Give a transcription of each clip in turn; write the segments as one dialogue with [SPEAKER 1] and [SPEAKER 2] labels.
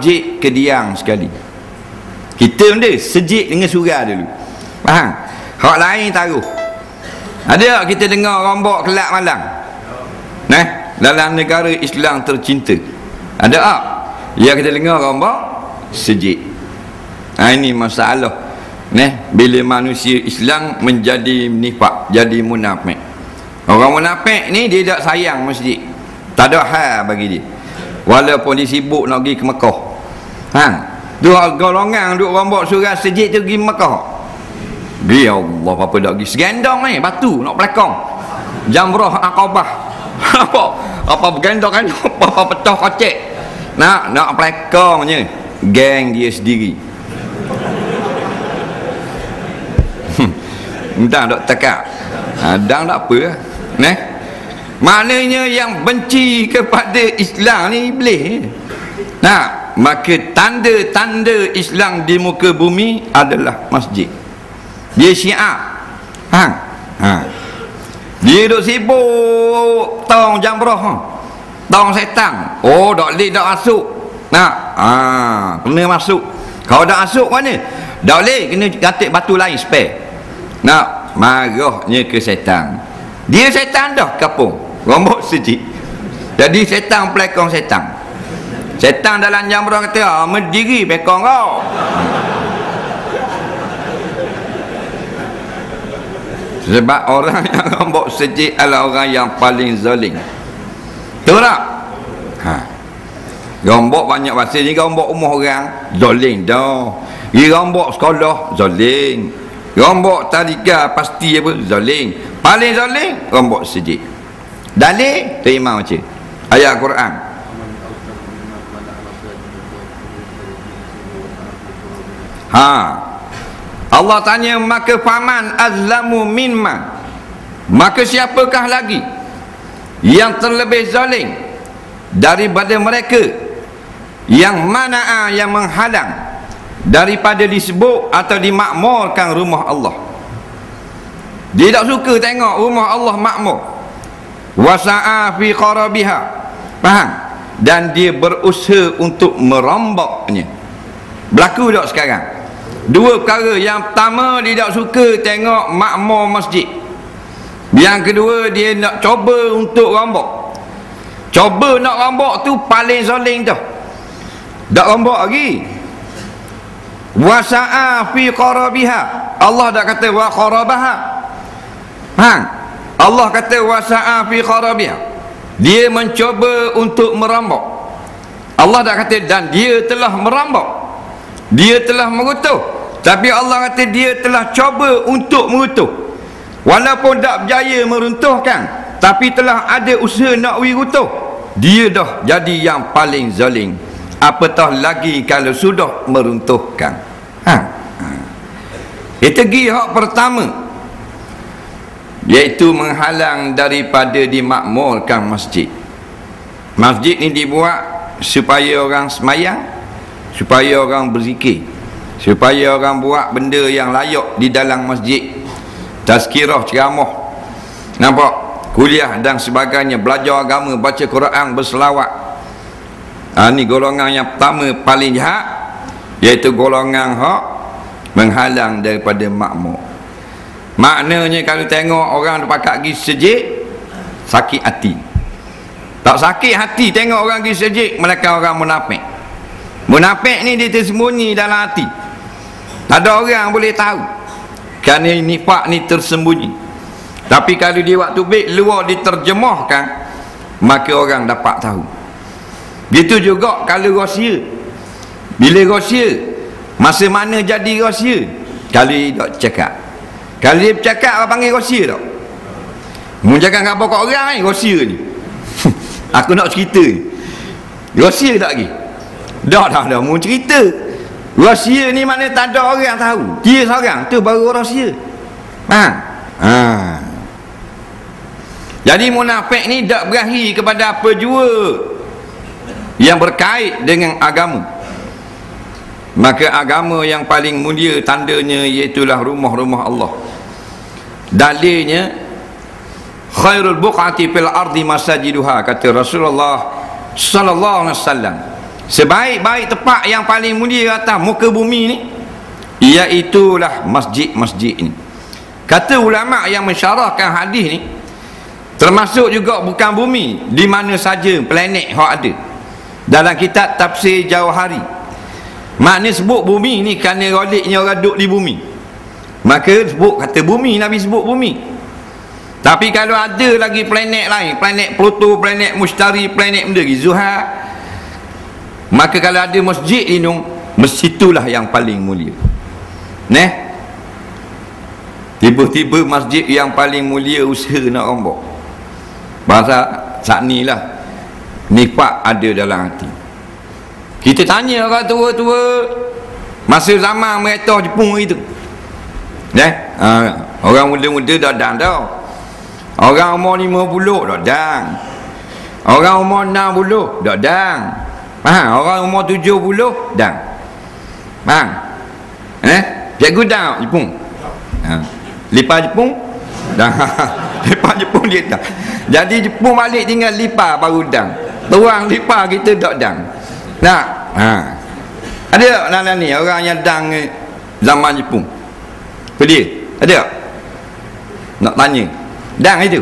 [SPEAKER 1] masjid kediang sekali. Kita benda sejik dengan surah dulu. Faham? Hak lain taruh. Ada tak kita dengar rombok kelak malam? Dalam negara Islam tercinta. Ada tak? Ya, kita dengar rombok sejik. Ini masalah. Bila manusia Islam menjadi nifak, jadi munafik. Orang munafik ni dia tak sayang masjid. Tak ada hal bagi dia. Walaupun dia sibuk nak pergi ke Mekah. Dua golongan duk rombok surah sejid tu pergi Mekah. Dia Allah apa tak pergi segendong ni batu nak pelakong. Jamrah Aqabah. apa bergendong kan apa petah kocek. Nak pelakongnya geng dia sendiri. Entah tak tekak. Adang tak apa. Maknanya yang benci kepada Islam ni iblis. Maka tanda-tanda Islam di muka bumi adalah masjid. Dia Syiah. Dia duk sibuk tong jamrah. Tong setan. Tak boleh tak masuk. Kena masuk. Kalau tak masuk mana? Tak boleh, kena katik batu lain spare. Marahnya ke setan. Dia setan dah kapung. Rombok sejik. Jadi setan pelakon setan. Setan dalam jamrah kata, "Mendiri pekong kau." Sebab orang yang rombok sejik adalah orang yang paling zalim. Tahu tak? Rombok banyak bahasa ni, rombok rumah orang zalim dah. Dia rombok sekolah zalim. Rombok tadika pasti apa? Zalim. Paling zalim rombok sejik. Dalil terima baca ayat Quran. Allah tanya, maka faman azlamu mimman, maka siapakah lagi yang terlebih zalim daripada mereka yang mana yang menghalang daripada disebut atau dimakmurkan rumah Allah. Dia tak suka tengok rumah Allah makmur. Wasa'a fi qarabiha. Faham? Dan dia berusaha untuk merombaknya. Berlaku tak sekarang? Dua perkara. Yang pertama, dia tak suka tengok makmur masjid. Yang kedua, dia nak cuba untuk rombak. Cuba nak rombak tu paling zalim tu. Tak rombak lagi. Wasa'a fi qarabiha. Allah dah kata wa qarabaha. Allah kata wasa'a fi qarabiha. Dia mencuba untuk merampok. Allah dah kata dan dia telah merampok. Dia telah mengutuh. Tapi Allah kata dia telah cuba untuk mengutuh. Walaupun tak berjaya meruntuhkan, tapi telah ada usaha nak wirutuh. Dia dah jadi yang paling zalim. Apatah lagi kalau sudah meruntuhkan. Itu hak pertama, iaitu menghalang daripada dimakmurkan masjid. Masjid ni dibuat supaya orang semayang, supaya orang berzikir, supaya orang buat benda yang layak di dalam masjid. Tazkirah, ceramah, nampak, kuliah dan sebagainya, belajar agama, baca Quran, berselawat. Ni golongan yang pertama paling jahat, iaitu golongan hak menghalang daripada makmur. Maknanya kalau tengok orang pakat pergi sejid, sakit hati. Tak sakit hati tengok orang pergi sejid, mereka orang munafik. Munafik ni dia tersembunyi dalam hati. Tak ada orang boleh tahu, kerana nifak ni tersembunyi. Tapi kalau dia waktu baik luar diterjemahkan, maka orang dapat tahu. Begitu juga kalau rahsia. Bila rahsia, masa mana jadi rahsia? Kalau dia tak cakap. Kalau dia bercakap, apa panggil rahsia tak? Mu jangan apa kat orang ni, rahsia ni. Aku nak cerita ni. Rahsia tak lagi? Dah, mu cerita. Rahsia ni mana tak ada orang tahu. Dia seorang, tu baru rahsia. Jadi munafik ni tak berakhir kepada apa jua yang berkait dengan agama. Maka agama yang paling mulia tandanya iaitulah rumah-rumah Allah. Dalilnya khairul buqati fil ardi masajiduha, kata Rasulullah sallallahu alaihi wasallam. sebaik-baik tempat yang paling mulia atas muka bumi ni, iaitulah masjid-masjid ni. Kata ulama yang mensyarahkan hadis ni, termasuk juga bukan bumi, di mana saja planet yang ada. Dalam kitab tafsir Jauhari, makna sebut bumi ni kerana roliknya orang duduk di bumi, maka sebut kata bumi, Nabi sebut bumi. Tapi kalau ada lagi planet lain, planet Pluto, planet Mushtari, planet benda lagi, Zuhal, maka kalau ada masjid ni, masjid yang paling mulia. Tiba-tiba masjid yang paling mulia usaha nak rombak. Bahasa saat ni lah, nifak ada dalam hati. Kita tanya orang tua-tua masa zaman mereka Jepun itu, orang muda-muda dah dan dah. Orang umur 50 dah dan. Orang umur 60 dah dan. Orang umur 70 dan. Cikgu dah Jepun. Lipa Jepun dah. Lipa Jepun dia dah. Jadi Jepun balik tinggal lipa baru dan. Tuang lipa kita dak dan. Nah, ada tak ni orang yang dang zaman Jepun? Dia ada tak? Nak tanya. Dang itu.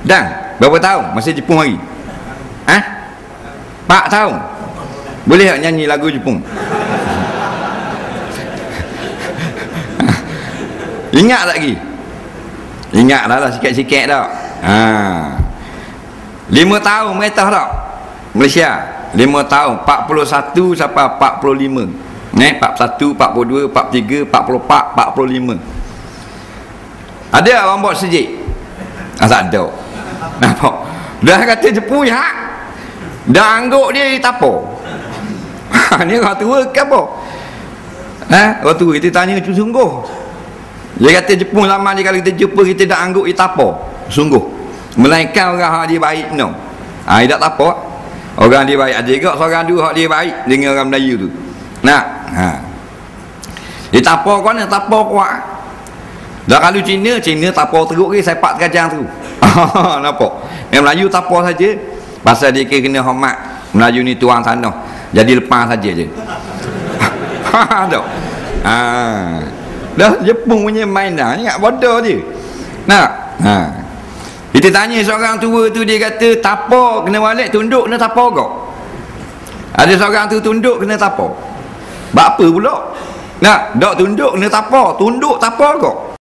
[SPEAKER 1] Dang berapa tahun masa Jepun hari? 4 tahun. Boleh tak nyanyi lagu Jepun? Ingat lagi? Ingat lah sikit-sikit tak? 5 tahun mereka tak? Malaysia 5 tahun, 41 sampai 45. 41, 42, 43, 44, 45. Ada orang buat sejik? Tak ada. Nampak? Dah kata Jepun ya, dah angguk dia tapo. Ni orang tua ke apa? Orang tua kita tanya sungguh. Dia kata Jepun lama ni kalau kita jumpa kita dah angguk dia tapo. Sungguh. Melainkan orang dia baik no. Dia tak tapo. Orang dia baik ada juga seorang dua dia baik dengan orang Melayu tu. Dia tapo kan, tapo kuat. Dah kalau Cina tapo teruk ke sepak terkajang tu. Nampak? Yang Melayu tapo saja. Pasal dia kena hormat. Melayu ni tuang tanah. Jadi lepas saja je. Tak? Dah Jepun punya mainan. Ingat bodoh je. Kita tanya seorang tua tu, dia kata tapo kena balik, tunduk kena tapo kau. Ada seorang tu tunduk kena tapo. Buat apa pula? Dok tunduk kena tapo, tunduk tapo kau.